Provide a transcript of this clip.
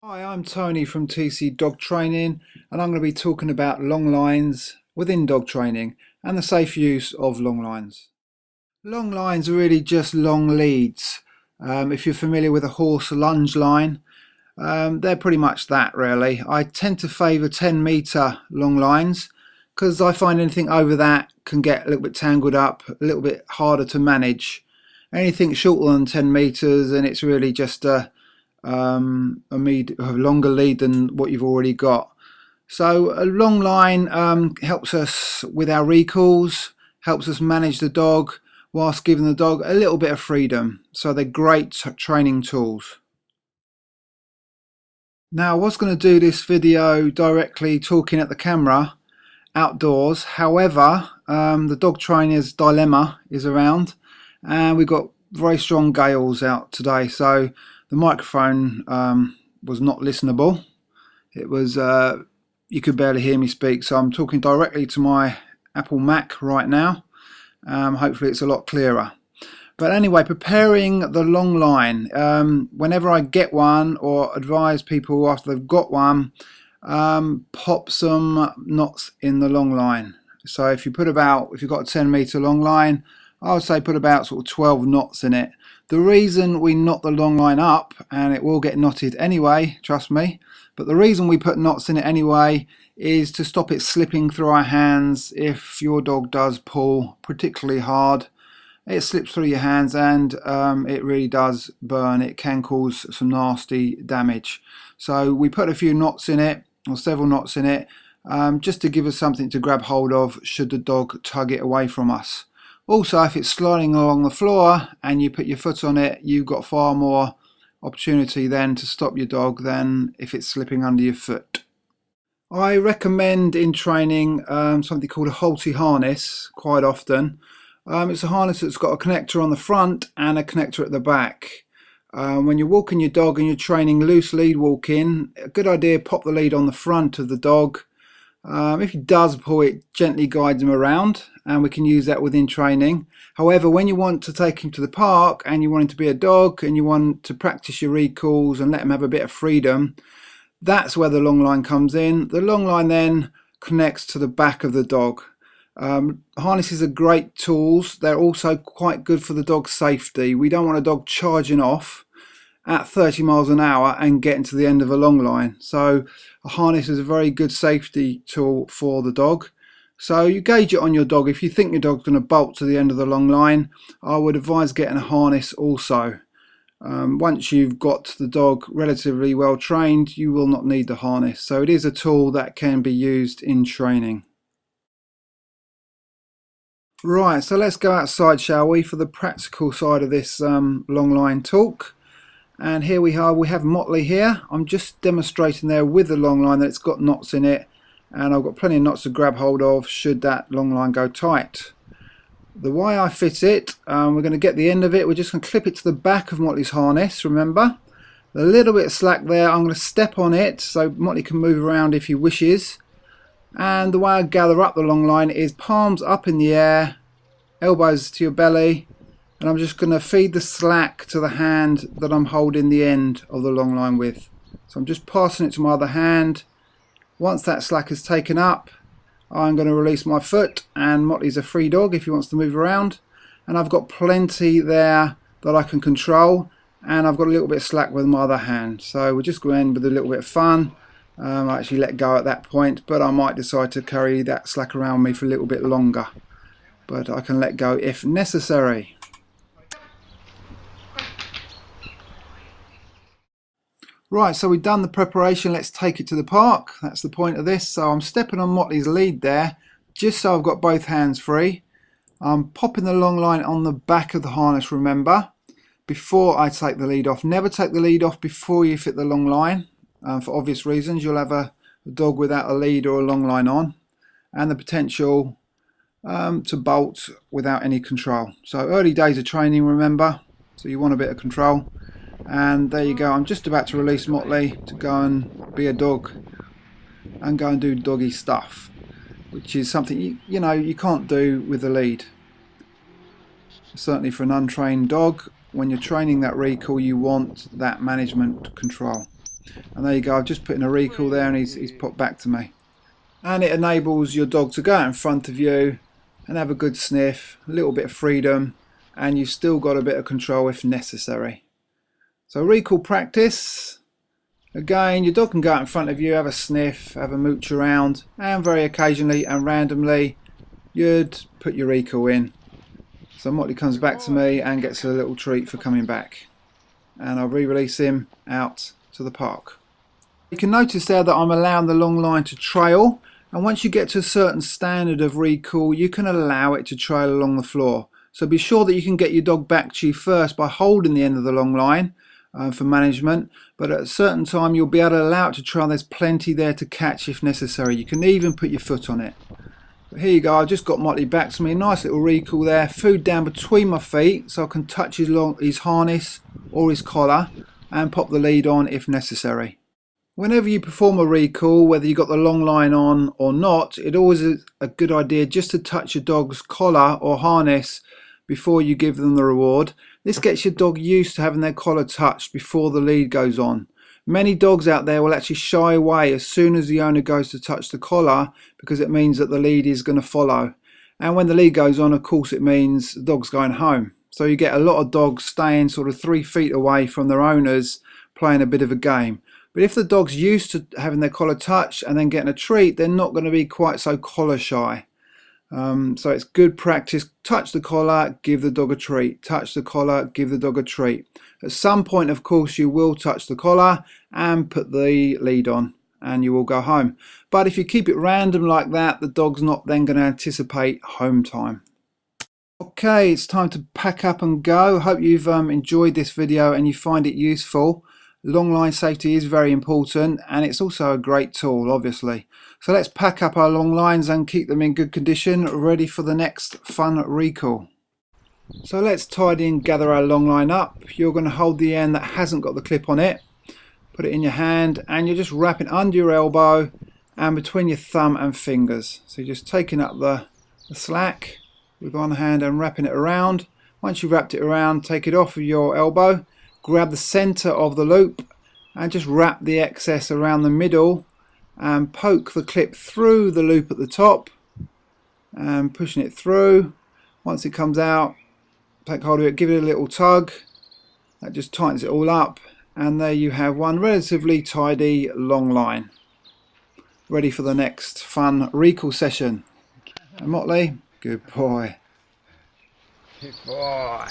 Hi, I'm Tony from TC Dog Training, and I'm going to be talking about long lines within dog training and the safe use of long lines. Long lines are really just long leads. If you're familiar with a horse lunge line, they're pretty much that really. I tend to favour 10-metre long lines because I find anything over that can get a little bit tangled up, a little bit harder to manage. Anything shorter than 10 metres and it's really just a longer lead than what you've already got. So a long line helps us with our recalls, helps us manage the dog whilst giving the dog a little bit of freedom. So they're great training tools. Now I was going to do this video directly talking at the camera outdoors, however the dog trainer's dilemma is around and we've got very strong gales out today, so the microphone was not listenable. It was you could barely hear me speak, so I'm talking directly to my Apple Mac right now. Hopefully it's a lot clearer. But anyway, preparing the long line. Whenever I get one or advise people after they've got one, pop some knots in the long line. So if you've got a 10-metre long line, I would say put about sort of 12 knots in it. The reason we knot the long line up, and it will get knotted anyway, trust me, but the reason we put knots in it anyway is to stop it slipping through our hands. If your dog does pull particularly hard, it slips through your hands and it really does burn. It can cause some nasty damage. So we put a few knots in it, or several knots in it, just to give us something to grab hold of should the dog tug it away from us. Also, if it's sliding along the floor and you put your foot on it, you've got far more opportunity then to stop your dog than if it's slipping under your foot. I recommend in training something called a halty harness quite often. It's a harness that's got a connector on the front and a connector at the back. When you're walking your dog and you're training loose lead walking, a good idea, pop the lead on the front of the dog. If he does pull, it gently guides him around, and we can use that within training. However, when you want to take him to the park and you want him to be a dog and you want to practice your recalls and let him have a bit of freedom, that's where the long line comes in. The long line then connects to the back of the dog. Harnesses are great tools. They're also quite good for the dog's safety. We don't want a dog charging off at 30 miles an hour and getting to the end of a long line. So a harness is a very good safety tool for the dog. So you gauge it on your dog. If you think your dog's going to bolt to the end of the long line, I would advise getting a harness also. Once you've got the dog relatively well trained, you will not need the harness. So it is a tool that can be used in training. Right, so let's go outside, shall we, for the practical side of this long line talk. And here we have Motley here. I'm just demonstrating there with the long line that it's got knots in it, and I've got plenty of knots to grab hold of should that long line go tight. The way I fit it, we're going to get the end of it, we're just going to clip it to the back of Motley's harness, remember. A little bit of slack there, I'm going to step on it so Motley can move around if he wishes. And the way I gather up the long line is palms up in the air, elbows to your belly, and I'm just going to feed the slack to the hand that I'm holding the end of the long line with. So I'm just passing it to my other hand. Once that slack is taken up, I'm going to release my foot, and Motley's a free dog if he wants to move around. And I've got plenty there that I can control, and I've got a little bit of slack with my other hand. So we're just going with a little bit of fun. I actually let go at that point, but I might decide to carry that slack around me for a little bit longer. But I can let go if necessary. Right, so we've done the preparation, let's take it to the park. That's the point of this. So I'm stepping on Motley's lead there, just so I've got both hands free. I'm popping the long line on the back of the harness, remember, before I take the lead off. Never take the lead off before you fit the long line. For obvious reasons, you'll have a dog without a lead or a long line on, and the potential to bolt without any control. So early days of training, remember, so you want a bit of control. And there you go, I'm just about to release Motley to go and be a dog and go and do doggy stuff, which is something you know you can't do with a lead. Certainly for an untrained dog, when you're training that recall, you want that management control. And there you go, I've just put in a recall there and he's popped back to me. And it enables your dog to go out in front of you and have a good sniff, a little bit of freedom, and you've still got a bit of control if necessary. So recall practice. Again, your dog can go out in front of you, have a sniff, have a mooch around, and very occasionally and randomly you'd put your recall in. So Motley comes back to me and gets a little treat for coming back. And I'll re-release him out to the park. You can notice there that I'm allowing the long line to trail, and once you get to a certain standard of recall you can allow it to trail along the floor. So be sure that you can get your dog back to you first by holding the end of the long line for management, but at a certain time you'll be able to allow it to trail. There's plenty there to catch if necessary. You can even put your foot on it. But here you go, I just got Motley back to me, nice little recall there, food down between my feet so I can touch his harness or his collar and pop the lead on if necessary. Whenever you perform a recall, whether you've got the long line on or not, it always is a good idea just to touch your dog's collar or harness before you give them the reward. This gets your dog used to having their collar touched before the lead goes on. Many dogs out there will actually shy away as soon as the owner goes to touch the collar because it means that the lead is going to follow. And when the lead goes on, of course, it means the dog's going home. So you get a lot of dogs staying sort of 3 feet away from their owners playing a bit of a game. But if the dog's used to having their collar touched and then getting a treat, they're not going to be quite so collar shy. So it's good practice. Touch the collar, give the dog a treat. Touch the collar, give the dog a treat. At some point, of course, you will touch the collar and put the lead on and you will go home. But if you keep it random like that, the dog's not then going to anticipate home time. Okay, it's time to pack up and go. Hope you've enjoyed this video and you find it useful. Long line safety is very important and it's also a great tool, obviously. So let's pack up our long lines and keep them in good condition, ready for the next fun recall. So let's tidy and gather our long line up. You're going to hold the end that hasn't got the clip on it, put it in your hand, and you're just wrapping under your elbow and between your thumb and fingers. So you're just taking up the slack with one hand and wrapping it around. Once you've wrapped it around, take it off of your elbow, grab the center of the loop and just wrap the excess around the middle and poke the clip through the loop at the top and pushing it through. Once it comes out, take hold of it, give it a little tug. That just tightens it all up, and there you have one relatively tidy long line ready for the next fun recall session. And Motley, good boy. Good boy.